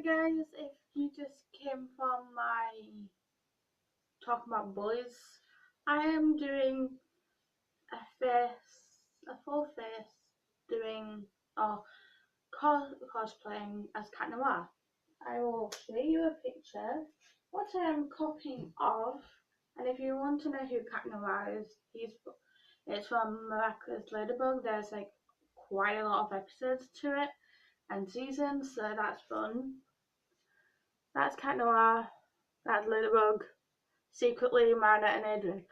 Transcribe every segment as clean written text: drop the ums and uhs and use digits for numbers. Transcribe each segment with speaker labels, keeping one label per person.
Speaker 1: guys, if you just came from my talking about bullies, I am doing a full face doing or cosplaying as Cat Noir. I will show you a picture what I am copying of, and if you want to know who Cat Noir is, it's from Miraculous Ladybug. There's like quite a lot of episodes to it and seasons, so that's fun. That's Cat Noir, that's Ladybug, secretly Marna and Adrian.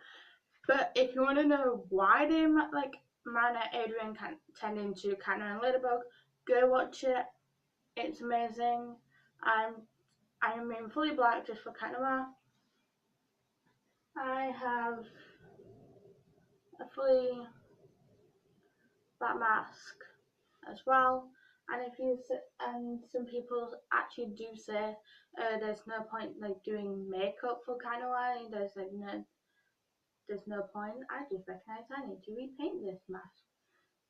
Speaker 1: But if you want to know why they Marna, Adrian can turn into Cat Noir and Ladybug, go watch it. It's amazing. I'm in fully black just for Cat Noir. I have a fully black mask as well. And some people actually do say there's no point doing makeup for Cat Noir. There's no point. I just recognise I need to repaint this mask.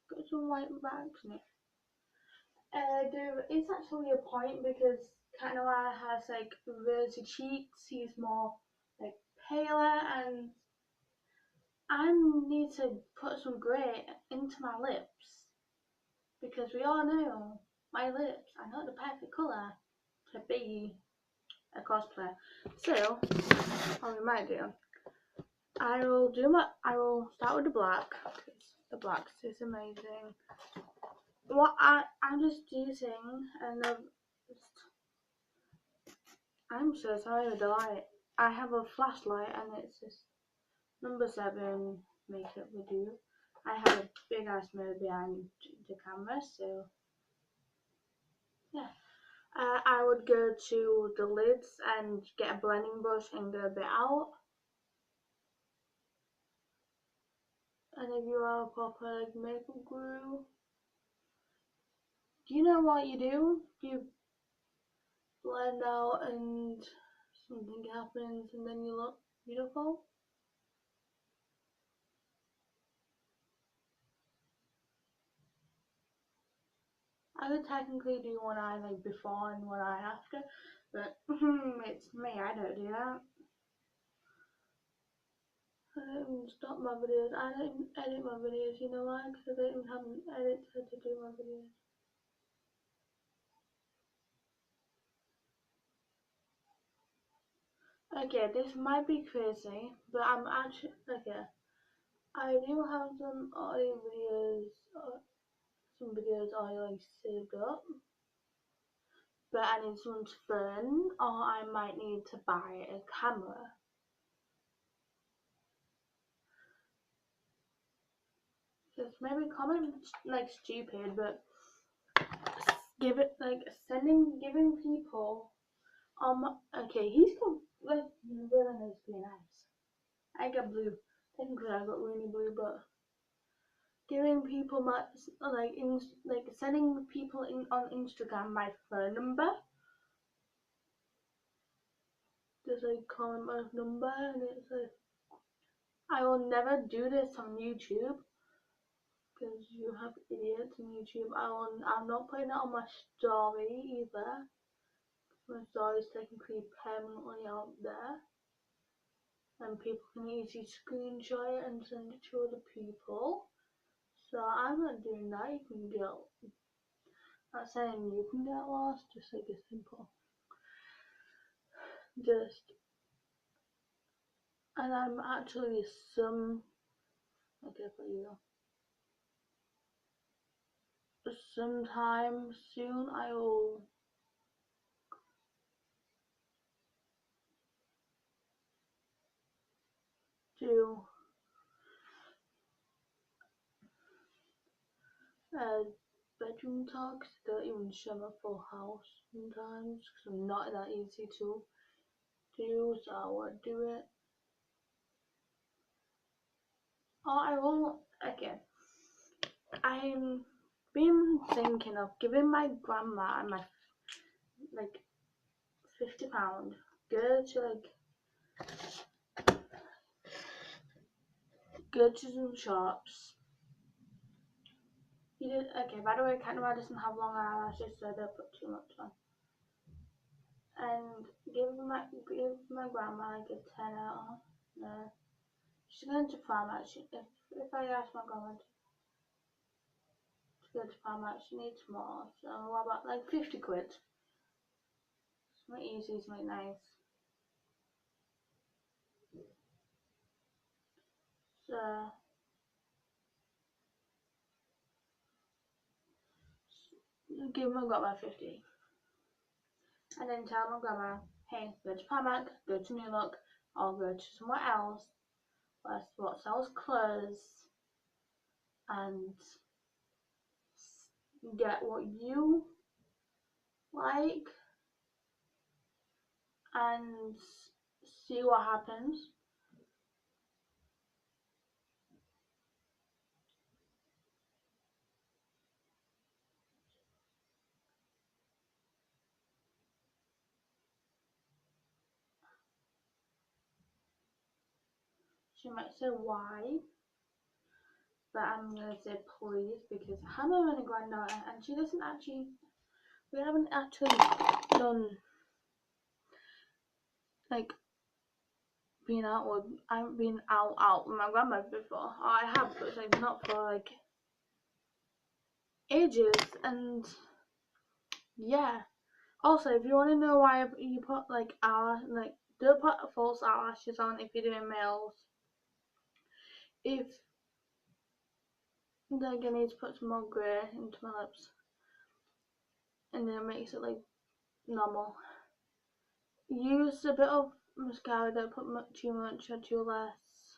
Speaker 1: Got some white marks in it. There is actually a point because Cat Noir has rosy cheeks. He's more paler, and I need to put some grey into my lips because we all know my lips are not the perfect colour to be a cosplayer. So what we might do, I will start with the black. The black is amazing. What I'm just using I'm so sorry with the light. I have a flashlight and it's just number 7 makeup video. I have a big ass mirror behind the camera, so yeah. I would go to the lids and get a blending brush and go a bit out. And if you are a proper makeup guru, do you know what you do? You blend out and something happens and then you look beautiful. I could technically do one eye before and one eye after, but it's me, I don't do that. I don't even stop my videos. I don't edit my videos, you know why? Because I don't even have an editor to do my videos. Okay, this might be crazy, but I'm actually, okay. I do have some audio videos, some videos I saved up, but I need someone's phone, or I might need to buy a camera. Just maybe comment stupid, but giving people okay, he's got really nice green eyes. I got blue. Technically I got really blue, but giving people my sending people on Instagram my phone number. Just comment my number, and it's I will never do this on YouTube because you have idiots on YouTube. I'm not putting it on my story either. My story is technically permanently out there, and people can easily screenshot it and send it to other people. So I'm not doing that. You can get, not saying you can get lost, just a simple, and I'm actually okay for you. Sometime soon I will do bedroom talks. Don't even show my full house sometimes because I'm not that easy to do, so I won't do it. Or I will, again, I'm been thinking of giving my grandma and my £50, go to some shops. Okay, by the way, Cat Noir doesn't have long eyelashes, so don't put too much on. might give my grandma like a 10 out of, no. She's going to farm out. If I ask my grandma to go to farm out, she needs more. So what about like 50 quid? Something easy, something nice. So give my grandma 50. And then tell my grandma, hey, go to Primark, go to New Look, or go to somewhere else what sells clothes and get what you like and see what happens. She might say why, but I'm gonna say please because I'm a running granddaughter and she doesn't actually, we haven't actually done like I haven't been out with my grandma before. Or I have, but it's like not for like ages. And yeah. Also, if you want to know why you put like don't put false eyelashes on if you're doing males. If like I need to put some more grey into my lips, and then it makes it like normal. Use a bit of mascara. Don't put too much or too less.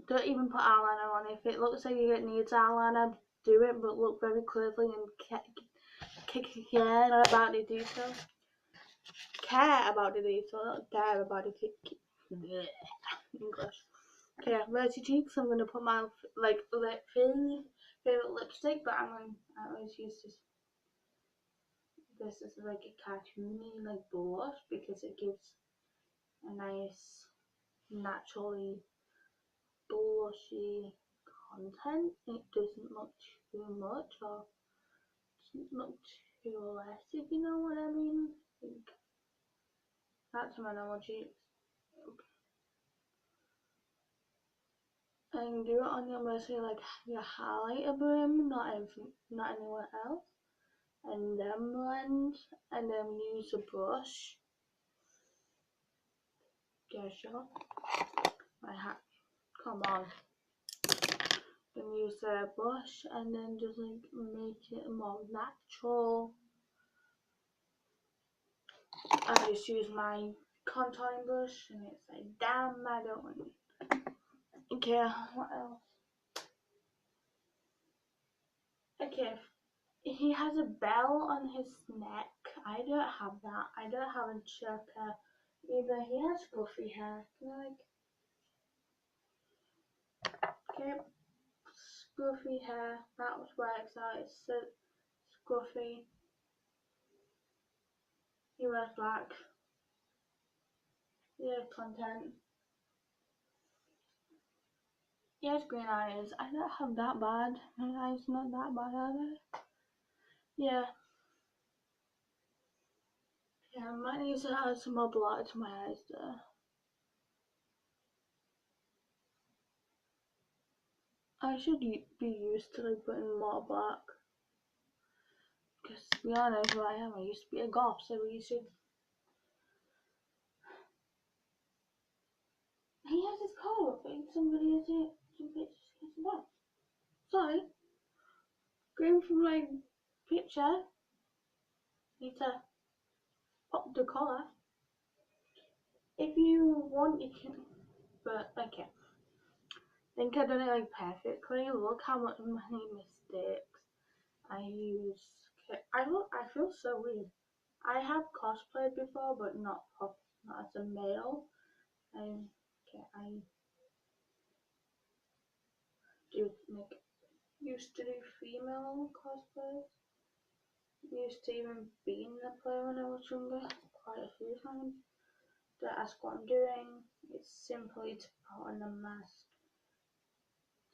Speaker 1: Don't even put eyeliner on. If it looks like it needs eyeliner, do it, but look very clearly and care about the detail. Care about the detail, not care about the English. Okay, rosy cheeks. I'm gonna put my like favorite lipstick, but I always use this. This is like a cartoony like blush because it gives a nice naturally blushy content. It doesn't look too much or doesn't look too less, if you know what I mean. I think that's my normal cheeks. And do it on your mostly like your highlighter brim, not anywhere else. And then blend, and then use a brush. Yeah, sure. My hat. Come on. Then use a brush, and then just like make it more natural. I just use my contouring brush, and it's like, damn, I don't want it. Okay, what else? Okay, he has a bell on his neck. I don't have that. I don't have a choker either. He has scruffy hair. Can I okay, scruffy hair. That was works out. It's so scruffy. He wears black. Yeah, content. He has green eyes. I don't have that bad. My eyes not that bad, are they? Yeah. Yeah, I might need to add some more black to my eyes though. I should be used to like putting more black. Because to be honest, who I am, I used to be a goth, so we should. He has his collar up, but somebody has it. Some pictures has it down. Sorry, going from like picture, need to pop the collar. If you want, you can. But okay, I think I done it like perfectly. Look how much many mistakes I use. Okay, I feel so weird. I have cosplayed before, but not as a male. Okay, I do like used to do female cosplays. Used to even be in the play when I was younger, quite a few times. Don't ask what I'm doing. It's simply to put on a mask.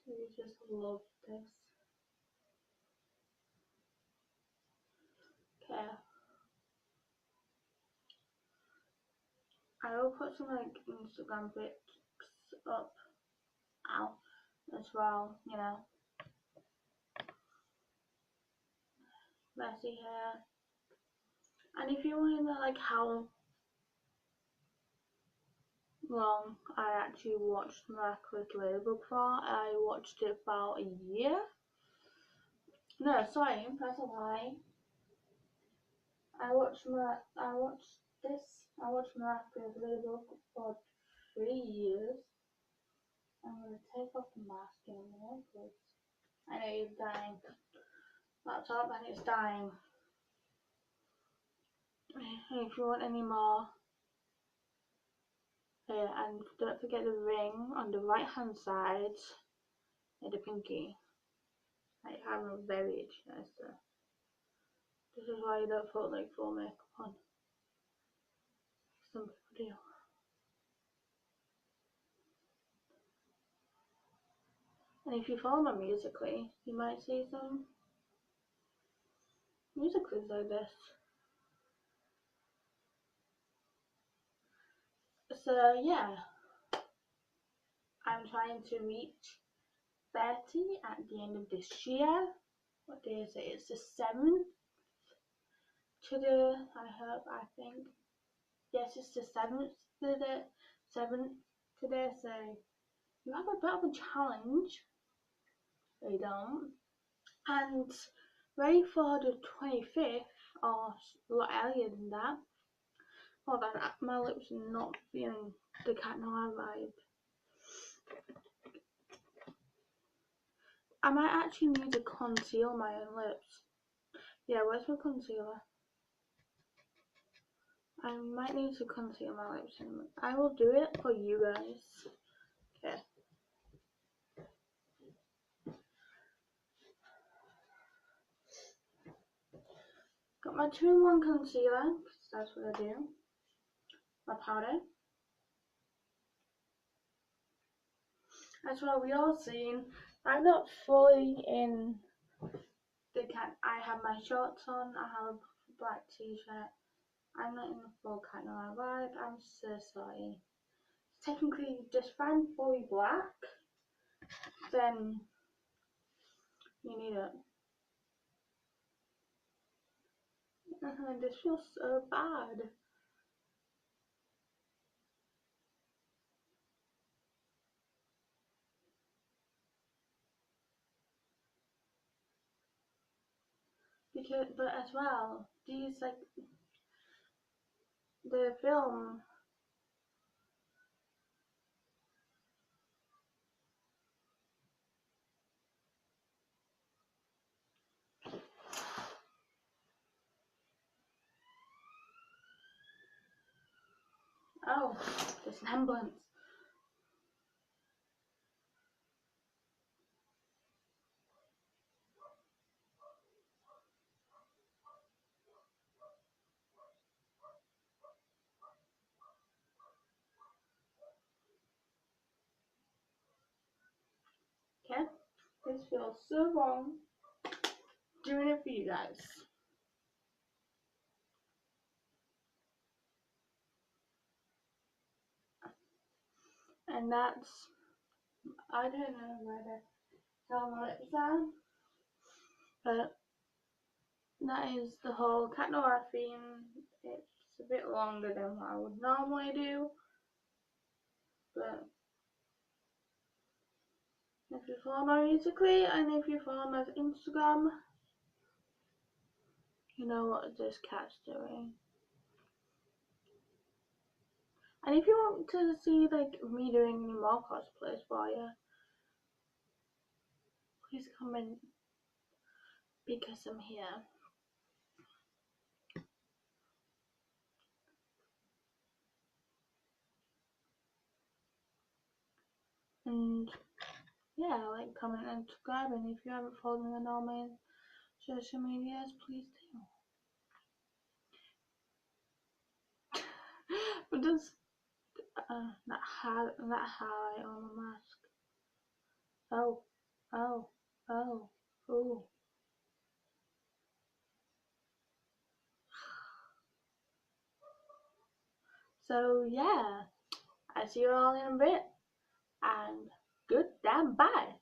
Speaker 1: So you just love this. Okay. I will put some like Instagram pics up out as well, you know. Messy hair. And if you want to know like how long I actually watched Miraculous Ladybug for, I watched it for about a year. No, sorry, that's a lie. I watched Miraculous Ladybug for 3 years. I'm gonna take off the mask in a minute because I know you're dying. Laptop and it's dying. If you want any more, here, and don't forget the ring on the right hand side near the pinky. I have a very itchy nose, so this is why you don't put like full makeup on. Some people do. And if you follow my Musically, you might see some Musicals like this. So yeah, I'm trying to reach 30 at the end of this year. What day is it? It's the 7th today, I think. Yes, it's the 7th today, 7th today, so you have a bit of a challenge. They don't. And ready for the 25th, or a lot earlier than that. Hold on, my lips are not feeling the Cat Noir vibe. I might actually need to conceal my own lips. Yeah, where's my concealer? I might need to conceal my lips in a minute. I will do it for you guys. Okay. Got my 2-in-1 concealer, because that's what I do. My powder. That's what we all seen. I'm not fully in the cat. I have my shorts on. I have a black t-shirt. I'm not in the full Cat Noir vibe. I'm so sorry. Technically, just find fully black. Then you need it. This feels so bad. Because, but as well, these like the film. Oh, there's an ambulance. Okay, this feels so wrong. Doing it for you guys. And that's, I don't know where the hell my lips are, but that is the whole Cat Noir theme. It's a bit longer than what I would normally do, but if you follow my Musically and if you follow my Instagram, you know what this cat's doing. And if you want to see like me doing any more cosplays for you, please comment because I'm here. And yeah, like, comment, and subscribe. And if you haven't followed me on all my social medias, please do. But just that highlight on the mask. Oh, oh, oh, ooh. So yeah, I see you all in a bit, and good damn bye.